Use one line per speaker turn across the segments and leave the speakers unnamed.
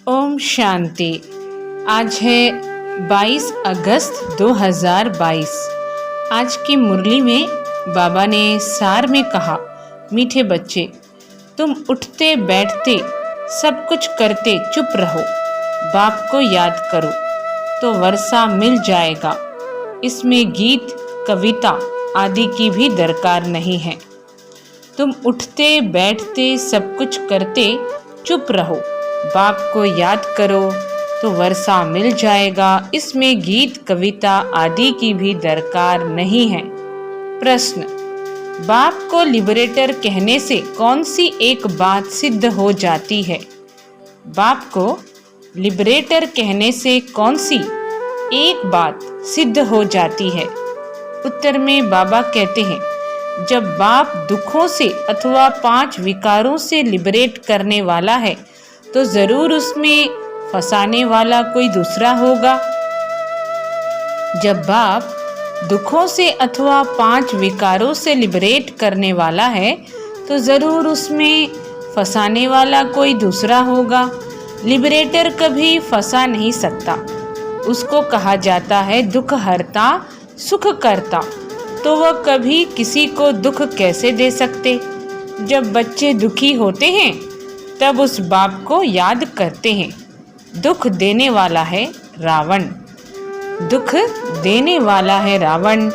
ओम शांति। आज है 22 अगस्त 2022। आज की मुरली में बाबा ने सार में कहा, मीठे बच्चे, तुम उठते बैठते सब कुछ करते चुप रहो, बाप को याद करो तो वर्षा मिल जाएगा। इसमें गीत कविता आदि की भी दरकार नहीं है। तुम उठते बैठते सब कुछ करते चुप रहो, बाप को याद करो तो वर्षा मिल जाएगा। इसमें गीत कविता आदि की भी दरकार नहीं है। प्रश्न, बाप को लिबरेटर कहने से कौन सी एक बात सिद्ध हो जाती है? बाप को लिबरेटर कहने से कौन सी एक बात सिद्ध हो जाती है? उत्तर में बाबा कहते हैं, जब बाप दुखों से अथवा 5 विकारों से लिबरेट करने वाला है तो जरूर उसमें फंसाने वाला कोई दूसरा होगा। जब बाप दुखों से अथवा 5 विकारों से लिबरेट करने वाला है तो जरूर उसमें फंसाने वाला कोई दूसरा होगा। लिबरेटर कभी फंसा नहीं सकता। उसको कहा जाता है दुख हरता सुख करता, तो वह कभी किसी को दुख कैसे दे सकते? जब बच्चे दुखी होते हैं तब उस बाप को याद करते हैं। दुख देने वाला है रावण, दुख देने वाला है रावण।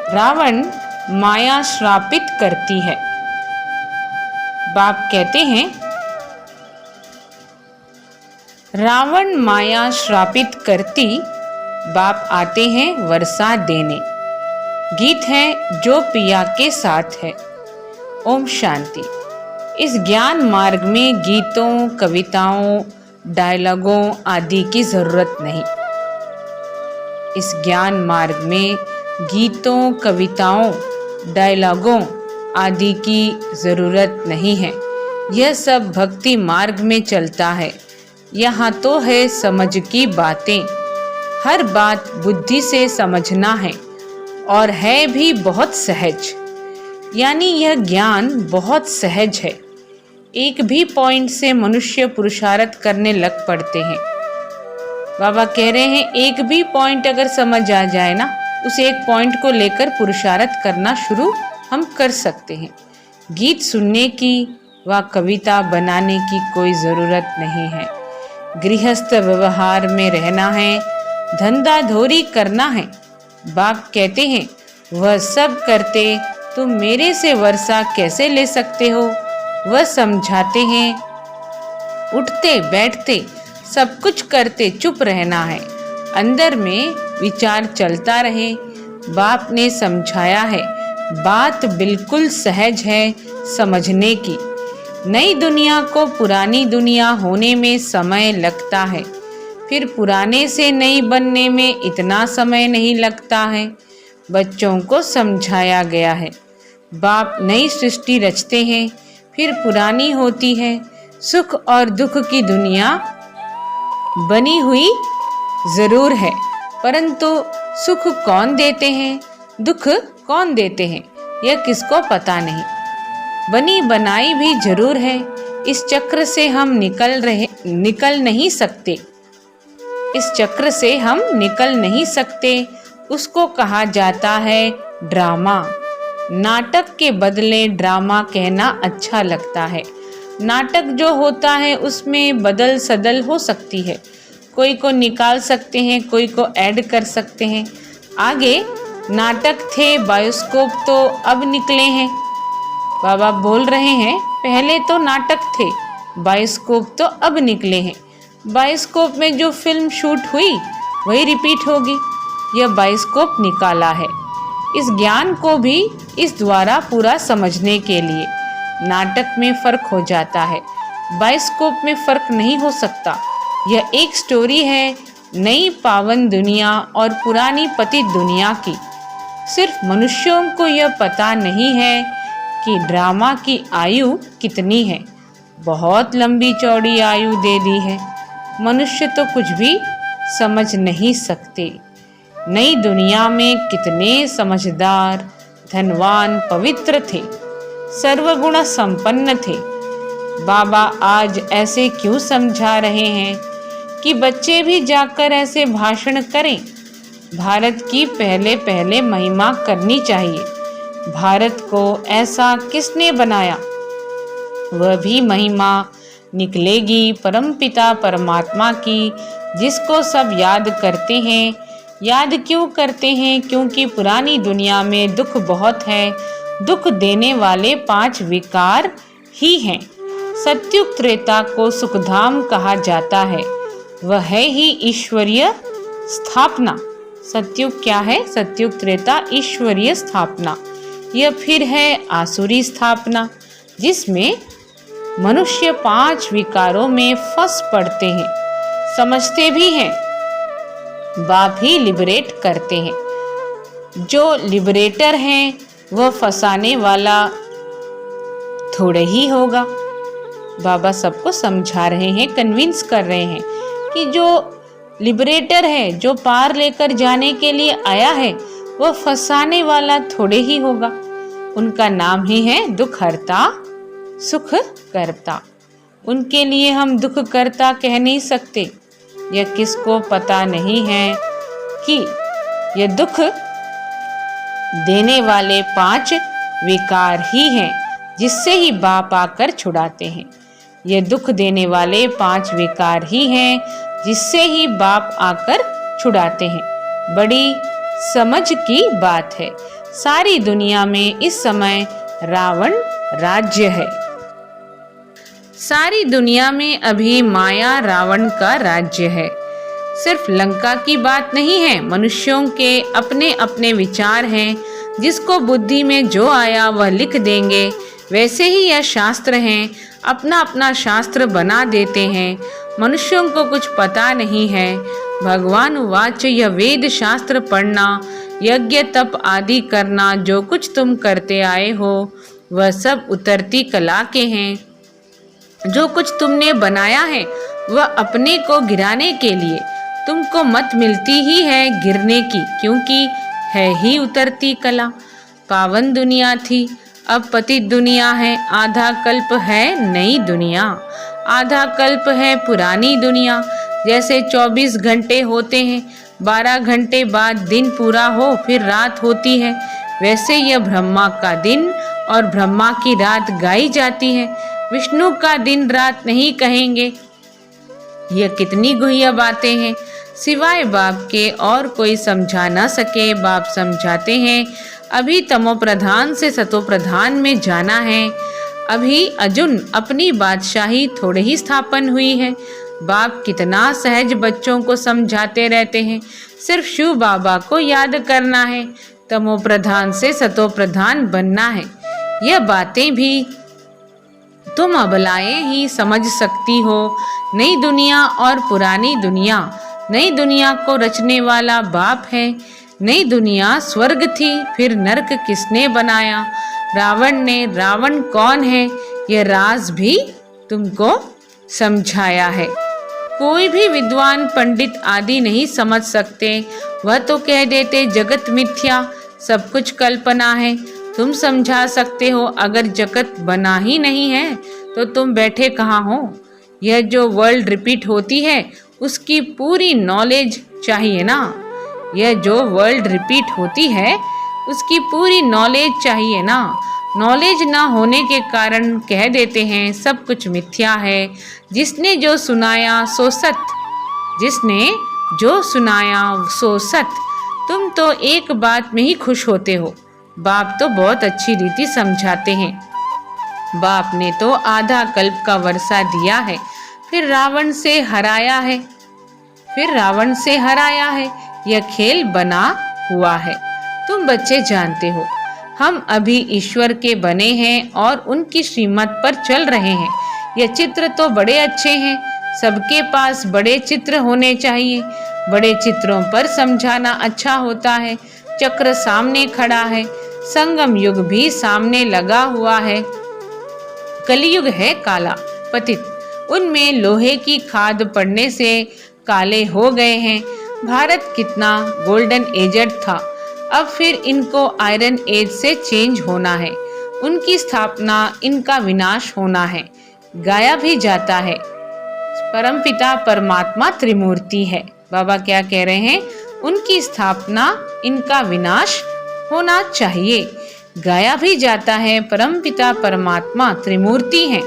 रावण माया श्रापित करती है। बाप कहते हैं, रावण माया श्रापित करती, बाप आते हैं वर्षा देने। गीत है जो पिया के साथ है। ओम शांति। इस ज्ञान मार्ग में गीतों कविताओं डायलॉगों आदि की जरूरत नहीं। इस ज्ञान मार्ग में गीतों कविताओं डायलॉगों आदि की जरूरत नहीं है। यह सब भक्ति मार्ग में चलता है। यहाँ तो है समझ की बातें। हर बात बुद्धि से समझना है और है भी बहुत सहज। यानी यह ज्ञान बहुत सहज है। एक भी पॉइंट से मनुष्य पुरुषार्थ करने लग पड़ते हैं। बाबा कह रहे हैं, एक भी पॉइंट अगर समझ आ जाए ना, उस एक पॉइंट को लेकर पुरुषार्थ करना शुरू हम कर सकते हैं। गीत सुनने की व कविता बनाने की कोई ज़रूरत नहीं है। गृहस्थ व्यवहार में रहना है, धंधा धोरी करना है। बाप कहते हैं, वह सब करते तुम मेरे से वर्षा कैसे ले सकते हो? वह समझाते हैं, उठते बैठते सब कुछ करते चुप रहना है, अंदर में विचार चलता रहे। बाप ने समझाया है, बात बिल्कुल सहज है समझने की। नई दुनिया को पुरानी दुनिया होने में समय लगता है, फिर पुराने से नई बनने में इतना समय नहीं लगता है। बच्चों को समझाया गया है, बाप नई सृष्टि रचते हैं, फिर पुरानी होती है। सुख और दुख की दुनिया बनी हुई जरूर है, परंतु सुख कौन देते हैं, दुख कौन देते हैं, यह किसको पता नहीं। बनी बनाई भी जरूर है। इस चक्र से हम निकल नहीं सकते। इस चक्र से हम निकल नहीं सकते। उसको कहा जाता है ड्रामा। नाटक के बदले ड्रामा कहना अच्छा लगता है। नाटक जो होता है उसमें बदल सदल हो सकती है। कोई को निकाल सकते हैं, कोई को ऐड कर सकते हैं। आगे नाटक थे, बायोस्कोप तो अब निकले हैं। बाबा बोल रहे हैं, पहले तो नाटक थे, बायोस्कोप तो अब निकले हैं। बायोस्कोप में जो फिल्म शूट हुई वही रिपीट होगी। यह बायोस्कोप निकाला है। इस ज्ञान को भी इस द्वारा पूरा समझने के लिए नाटक में फर्क हो जाता है, बायोस्कोप में फर्क नहीं हो सकता। यह एक स्टोरी है नई पावन दुनिया और पुरानी पतित दुनिया की। सिर्फ मनुष्यों को यह पता नहीं है कि ड्रामा की आयु कितनी है। बहुत लंबी चौड़ी आयु दे दी है। मनुष्य तो कुछ भी समझ नहीं सकते। नई दुनिया में कितने समझदार धनवान पवित्र थे, सर्वगुण संपन्न थे। बाबा आज ऐसे क्यों समझा रहे हैं? कि बच्चे भी जाकर ऐसे भाषण करें। भारत की पहले पहले महिमा करनी चाहिए। भारत को ऐसा किसने बनाया, वह भी महिमा निकलेगी परमपिता परमात्मा की, जिसको सब याद करते हैं। याद क्यों करते हैं? क्योंकि पुरानी दुनिया में दुख बहुत है। दुख देने वाले 5 विकार ही हैं। सत्युग त्रेता को सुखधाम कहा जाता है। वह है ही ईश्वरीय स्थापना। सत्युग क्या है? सत्युग त्रेता ईश्वरीय स्थापना। यह फिर है आसुरी स्थापना, जिसमें मनुष्य 5 विकारों में फंस पड़ते हैं। समझते भी हैं, बाप ही लिबरेट करते हैं। जो लिबरेटर हैं वह फंसाने वाला थोड़े ही होगा। बाबा सबको समझा रहे हैं, कन्विंस कर रहे हैं कि जो लिबरेटर है, जो पार लेकर जाने के लिए आया है, वह फंसाने वाला थोड़े ही होगा। उनका नाम ही है दुख हरता सुख करता। उनके लिए हम दुख करता कह नहीं सकते। यह किसको पता नहीं है कि यह दुख देने वाले 5 विकार ही हैं, जिससे ही बाप आकर छुड़ाते हैं। ये दुख देने वाले 5 विकार ही हैं, जिससे ही बाप आकर छुड़ाते हैं। बड़ी समझ की बात है। सारी दुनिया में इस समय रावण राज्य है। सारी दुनिया में अभी माया रावण का राज्य है। सिर्फ लंका की बात नहीं है, मनुष्यों के अपने अपने विचार हैं। जिसको बुद्धि में जो आया वह लिख देंगे। वैसे ही यह शास्त्र हैं, अपना अपना शास्त्र बना देते हैं। मनुष्यों को कुछ पता नहीं है। भगवान वाच यह वेद शास्त्र पढ़ना, यज्ञ तप आदि करना, जो कुछ तुम करते आए हो वह सब उतरती कला के हैं। जो कुछ तुमने बनाया है वह अपने को गिराने के लिए। तुमको मत मिलती ही है गिरने की, क्योंकि है ही उतरती कला। पावन दुनिया थी, अब पतित दुनिया है। आधा कल्प है नई दुनिया, आधा कल्प है पुरानी दुनिया। जैसे 24 घंटे होते हैं, 12 घंटे बाद दिन पूरा हो फिर रात होती है, वैसे यह ब्रह्मा का दिन और ब्रह्मा की रात गाई जाती है। विष्णु का दिन रात नहीं कहेंगे। यह कितनी गुह्य बातें हैं, सिवाय बाप के और कोई समझा न सके। बाप समझाते हैं, अभी तमो प्रधान से सतो प्रधान में जाना है। अभी अर्जुन अपनी बादशाही थोड़े ही स्थापन हुई है। बाप कितना सहज बच्चों को समझाते रहते हैं। सिर्फ शिव बाबा को याद करना है, तमो प्रधान से सतो प्रधान बनना है। यह बातें भी तुम अबलाएं ही समझ सकती हो। नई दुनिया और पुरानी दुनिया। नई दुनिया को रचने वाला बाप है। नई दुनिया स्वर्ग थी, फिर नरक किसने बनाया? रावण ने। रावण कौन है यह राज भी तुमको समझाया है। कोई भी विद्वान पंडित आदि नहीं समझ सकते। वह तो कह देते जगत मिथ्या, सब कुछ कल्पना है। तुम समझा सकते हो, अगर जगत बना ही नहीं है तो तुम बैठे कहाँ हो? यह जो वर्ल्ड रिपीट होती है उसकी पूरी नॉलेज चाहिए ना। यह जो वर्ल्ड रिपीट होती है उसकी पूरी नॉलेज चाहिए ना। नॉलेज ना होने के कारण कह देते हैं सब कुछ मिथ्या है। जिसने जो सुनाया सो सत, जिसने जो सुनाया सो सत। तुम तो एक बात में ही खुश होते हो। बाप तो बहुत अच्छी रीति समझाते हैं। बाप ने तो आधा कल्प का वर्षा दिया है, फिर रावण से हराया है। यह खेल बना हुआ है। तुम बच्चे जानते हो, हम अभी ईश्वर के बने हैं और उनकी श्रीमत पर चल रहे हैं। यह चित्र तो बड़े अच्छे हैं। सबके पास बड़े चित्र होने चाहिए। बड़े चित्रों पर समझाना अच्छा होता है। चक्र सामने खड़ा है, संगम युग भी सामने लगा हुआ है। कलयुग है काला पतित, उनमें लोहे की खाद पड़ने से काले हो गए हैं। भारत कितना गोल्डन एजड था, अब फिर इनको आयरन एज से चेंज होना है। उनकी स्थापना, इनका विनाश होना है। गाया भी जाता है। परमपिता परमात्मा त्रिमूर्ति है। बाबा क्या कह रहे हैं? उनकी स्थापना, इनका विनाश होना चाहिए। गाया भी जाता है परमपिता परमात्मा त्रिमूर्ति हैं।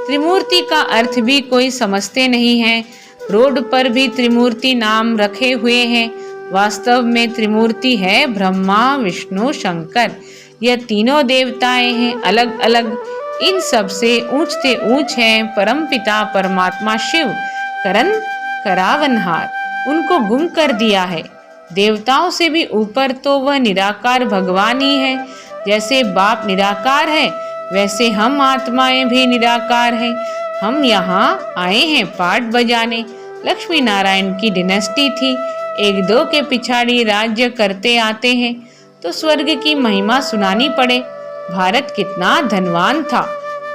त्रिमूर्ति का अर्थ भी कोई समझते नहीं है। रोड पर भी त्रिमूर्ति नाम रखे हुए हैं। वास्तव में त्रिमूर्ति है ब्रह्मा, विष्णु, शंकर। यह तीनों देवताएं हैं, अलग अलग। इन सब से ऊंचते ऊंच हैं परमपिता परमात्मा शिव, करण करावनहार। उनको गुम कर दिया है। देवताओं से भी ऊपर तो वह निराकार भगवान ही है। जैसे बाप निराकार है, वैसे हम आत्माएं भी निराकार हैं। हम यहाँ आए हैं पाठ बजाने। लक्ष्मी नारायण की डिनेस्टी थी। एक दो के पिछाड़ी राज्य करते आते हैं तो स्वर्ग की महिमा सुनानी पड़े। भारत कितना धनवान था।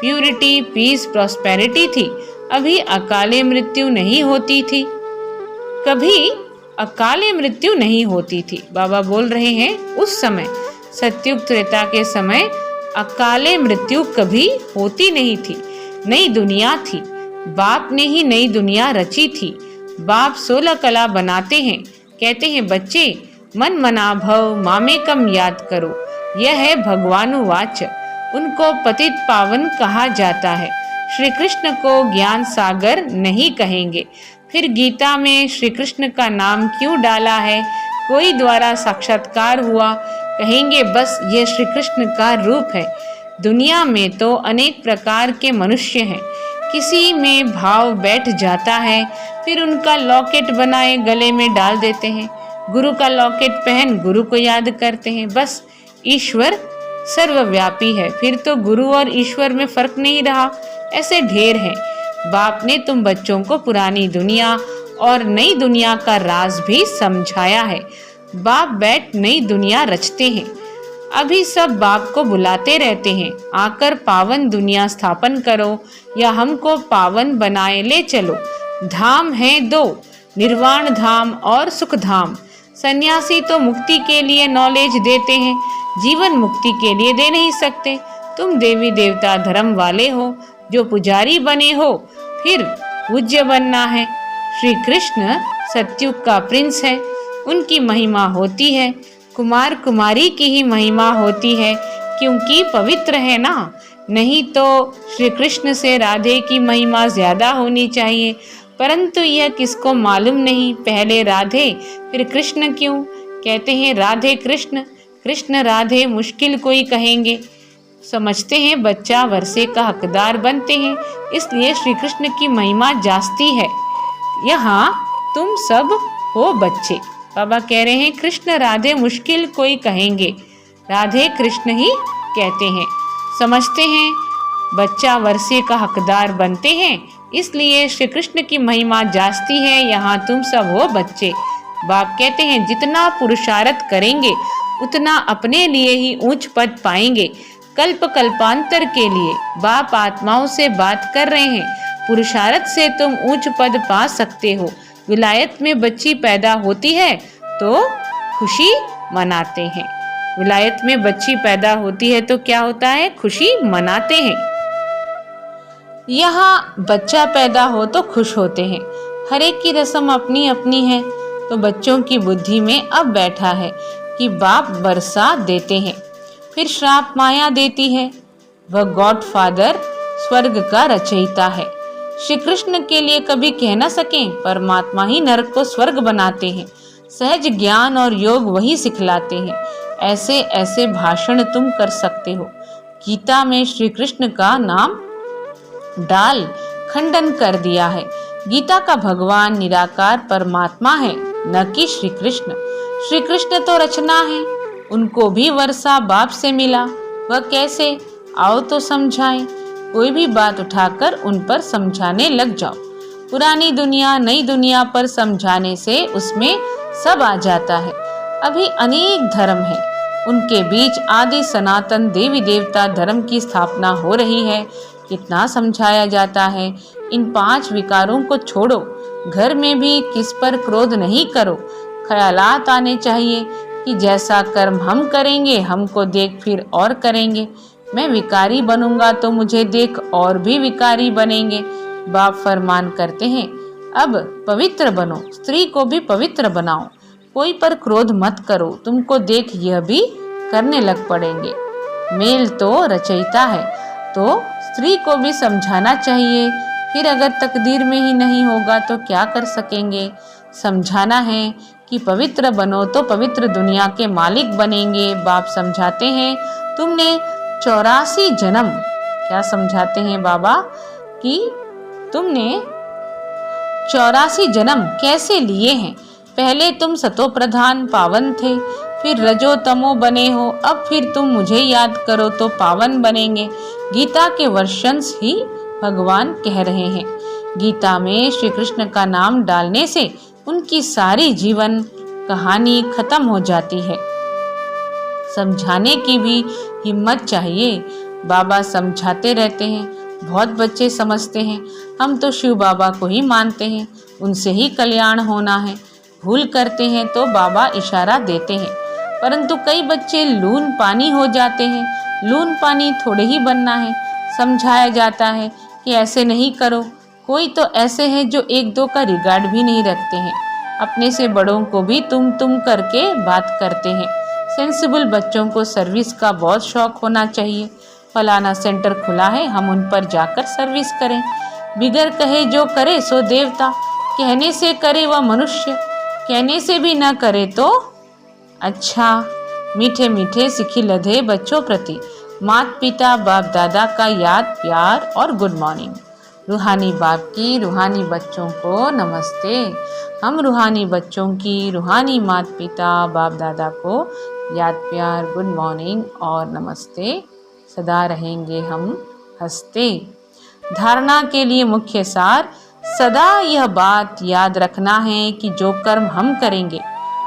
प्यूरिटी, पीस, प्रॉस्पेरिटी थी। अभी अकाले मृत्यु नहीं होती थी। कभी अकाले मृत्यु नहीं होती थी। बाबा बोल रहे हैं उस समय सतयुग त्रेता के समय अकाले मृत्यु कभी होती नहीं थी। नई दुनिया थी। बाप ने ही नई दुनिया रची थी। बाप 16 कला बनाते हैं। कहते हैं बच्चे मन मना भव मामेकम याद करो। यह है भगवानुवाच। उनको पतित पावन कहा जाता है। श्री कृष्ण को ज्ञान सागर नहीं कहेंगे। फिर गीता में श्री कृष्ण का नाम क्यों डाला है? कोई द्वारा साक्षात्कार हुआ, कहेंगे बस यह श्री कृष्ण का रूप है। दुनिया में तो अनेक प्रकार के मनुष्य हैं। किसी में भाव बैठ जाता है, फिर उनका लॉकेट बनाए गले में डाल देते हैं। गुरु का लॉकेट पहन गुरु को याद करते हैं। बस ईश्वर सर्वव्यापी है। फिर तो गुरु और ईश्वर में फर्क नहीं रहा। ऐसे ढेर हैं। बाप ने तुम बच्चों को पुरानी दुनिया और नई दुनिया का राज भी समझाया है। बाप बैठ नई दुनिया रचते हैं। अभी सब बाप को बुलाते रहते हैं, आकर पावन दुनिया स्थापन करो या हमको पावन बनाए ले चलो। धाम है दो, निर्वाण धाम और सुख धाम। सन्यासी तो मुक्ति के लिए नॉलेज देते हैं, जीवन मुक्ति के लिए दे नहीं सकते। तुम देवी देवता धर्म वाले हो, जो पुजारी बने हो फिर पूज्य बनना है। श्री कृष्ण सतयुग का प्रिंस है। उनकी महिमा होती है। कुमार कुमारी की ही महिमा होती है, क्योंकि पवित्र है ना। नहीं तो श्री कृष्ण से राधे की महिमा ज्यादा होनी चाहिए, परंतु यह किसको मालूम नहीं। पहले राधे फिर कृष्ण क्यों? कहते हैं राधे कृष्ण, कृष्ण राधे मुश्किल कोई कहेंगे। समझते हैं बच्चा वर्षे का हकदार बनते हैं, इसलिए श्री कृष्ण की महिमा जास्ती है। यहाँ तुम सब हो बच्चे। बाबा कह रहे हैं कृष्ण राधे मुश्किल कोई कहेंगे, राधे कृष्ण ही कहते हैं। समझते हैं बच्चा वर्षे का हकदार बनते हैं, इसलिए श्री कृष्ण की महिमा जास्ती है। यहाँ तुम सब हो बच्चे। बाप कहते हैं जितना पुरुषार्थ करेंगे उतना अपने लिए ही ऊंच पद पाएंगे। कल्प कल्पांतर के लिए बाप आत्माओं से बात कर रहे हैं। पुरुषार्थ से तुम ऊंच पद पा सकते हो। विलायत में बच्ची पैदा होती है तो खुशी मनाते हैं। विलायत में बच्ची पैदा होती है तो क्या होता है? खुशी मनाते हैं। यहाँ बच्चा पैदा हो तो खुश होते हैं। हर एक की रस्म अपनी अपनी है। तो बच्चों की बुद्धि में अब बैठा है कि बाप बरसात देते हैं, फिर श्राप माया देती है। वह गॉड फादर स्वर्ग का रचयिता है। श्री कृष्ण के लिए कभी कह न सकें, परमात्मा ही नरक को स्वर्ग बनाते हैं। सहज ज्ञान और योग वही सिखलाते हैं। ऐसे ऐसे भाषण तुम कर सकते हो। गीता में श्री कृष्ण का नाम डाल खंडन कर दिया है। गीता का भगवान निराकार परमात्मा है, न कि श्री कृष्ण। श्री कृष्ण तो रचना है। उनको भी वर्षा बाप से मिला। वह कैसे? आओ तो समझाएं। कोई भी बात उठाकर उन पर समझाने लग जाओ। पुरानी दुनिया नई दुनिया पर समझाने से उसमें सब आ जाता है। अभी अनेक धर्म है, उनके बीच आदि सनातन देवी देवता धर्म की स्थापना हो रही है। कितना समझाया जाता है। इन 5 विकारों को छोड़ो। घर में भी किस पर क्रोध नहीं करो। ख्यालात आने चाहिए कि जैसा कर्म हम करेंगे हमको देख फिर और करेंगे। मैं विकारी बनूंगा तो मुझे देख और भी विकारी बनेंगे। बाप फरमान करते हैं, अब पवित्र बनो, स्त्री को भी पवित्र बनाओ, कोई पर क्रोध मत करो, तुमको देख यह भी करने लग पड़ेंगे। मेल तो रचयिता है, तो स्त्री को भी समझाना चाहिए। फिर अगर तकदीर में ही नहीं होगा तो क्या कर सकेंगे। समझाना है कि पवित्र बनो तो पवित्र दुनिया के मालिक बनेंगे। बाप समझाते हैं, तुमने 84 जन्म, क्या समझाते हैं बाबा कि तुमने 84 जन्म कैसे लिए हैं। पहले तुम सतो प्रधान पावन थे, फिर रजो तमो बने हो, अब फिर तुम मुझे याद करो तो पावन बनेंगे। गीता के वर्षंस ही भगवान कह रहे हैं। गीता में श्री कृष्ण का नाम डालने से उनकी सारी जीवन कहानी खत्म हो जाती है। समझाने की भी हिम्मत चाहिए। बाबा समझाते रहते हैं, बहुत बच्चे समझते हैं हम तो शिव बाबा को ही मानते हैं, उनसे ही कल्याण होना है। भूल करते हैं तो बाबा इशारा देते हैं, परंतु कई बच्चे लून पानी हो जाते हैं। लून पानी थोड़े ही बनना है। समझाया जाता है कि ऐसे नहीं करो। कोई तो ऐसे हैं जो एक दो का रिगार्ड भी नहीं रखते हैं, अपने से बड़ों को भी तुम करके बात करते हैं। सेंसिबल बच्चों को सर्विस का बहुत शौक होना चाहिए। फलाना सेंटर खुला है, हम उन पर जाकर सर्विस करें। बिगर कहे जो करे सो देवता, कहने से करे वह मनुष्य, कहने से भी न करे तो अच्छा। मीठे मीठे सिखी लधे बच्चों प्रति माता पिता बाप दादा का याद प्यार और गुड मॉर्निंग। रूहानी बाप की रूहानी बच्चों को नमस्ते। हम रूहानी बच्चों की रूहानी माता पिता बाप दादा को याद प्यार गुड मॉर्निंग और नमस्ते सदा रहेंगे हम हंसते। धारणा के लिए मुख्य सार, सदा यह बात याद रखना है कि जो कर्म हम करेंगे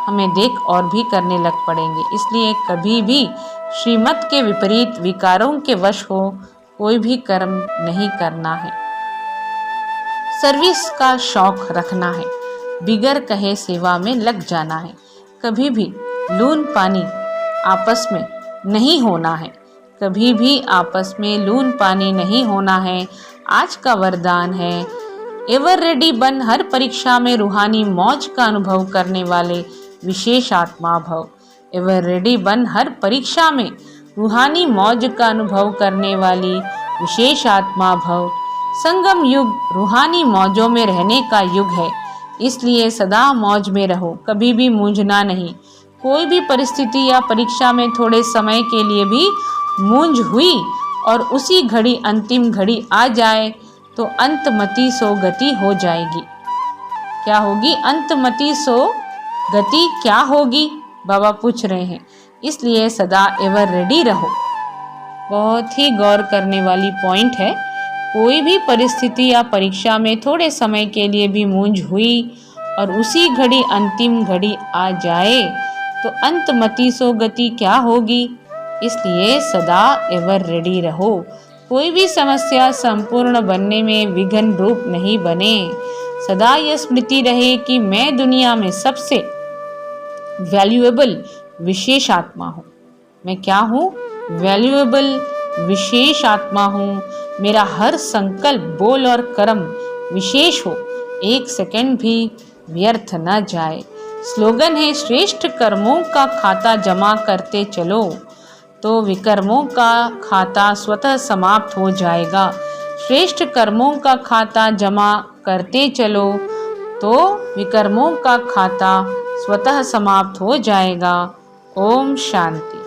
हमें देख और भी करने लग पड़ेंगे। इसलिए कभी भी श्रीमत के विपरीत विकारों के वश हो कोई भी कर्म नहीं करना है। सर्विस का शौक रखना है, बिगर कहे सेवा में लग जाना है। कभी भी लून पानी आपस में नहीं होना है, कभी भी आपस में लून पानी नहीं होना है। आज का वरदान है, एवर रेडी बन हर परीक्षा में रूहानी मौज का अनुभव करने वाले विशेष आत्मा भव। एवर रेडी बन हर परीक्षा में रूहानी मौज का अनुभव करने वाली विशेष आत्मा भव। संगम युग रूहानी मौजों में रहने का युग है, इसलिए सदा मौज में रहो, कभी भी मूंझना नहीं। कोई भी परिस्थिति या परीक्षा में थोड़े समय के लिए भी मूंझ हुई और उसी घड़ी अंतिम घड़ी आ जाए तो अंतमति सो गति हो जाएगी। क्या होगी? अंतमति सो गति क्या होगी? बाबा पूछ रहे हैं। इसलिए सदा एवर रेडी रहो। बहुत ही गौर करने वाली पॉइंट है। कोई भी परिस्थिति या परीक्षा में थोड़े समय के लिए भी मूंझ हुई और उसी घड़ी अंतिम घड़ी आ जाए तो अंतमति सो गति क्या होगी। इसलिए सदा एवर रेडी रहो। कोई भी समस्या संपूर्ण बनने में विघ्न रूप नहीं बने। सदा यह स्मृति रहे कि मैं दुनिया में सबसे वैल्यूएबल विशेष आत्मा हूँ। मैं क्या हूँ? वैल्यूएबल विशेष आत्मा हूँ। मेरा हर संकल्प बोल और कर्म विशेष हो, एक सेकंड भी व्यर्थ न जाए। स्लोगन है, श्रेष्ठ कर्मों का खाता जमा करते चलो तो विकर्मों का खाता स्वतः समाप्त हो जाएगा। श्रेष्ठ कर्मों का खाता जमा करते चलो तो विकर्मों का खाता स्वतः समाप्त हो जाएगा। ओम शांति।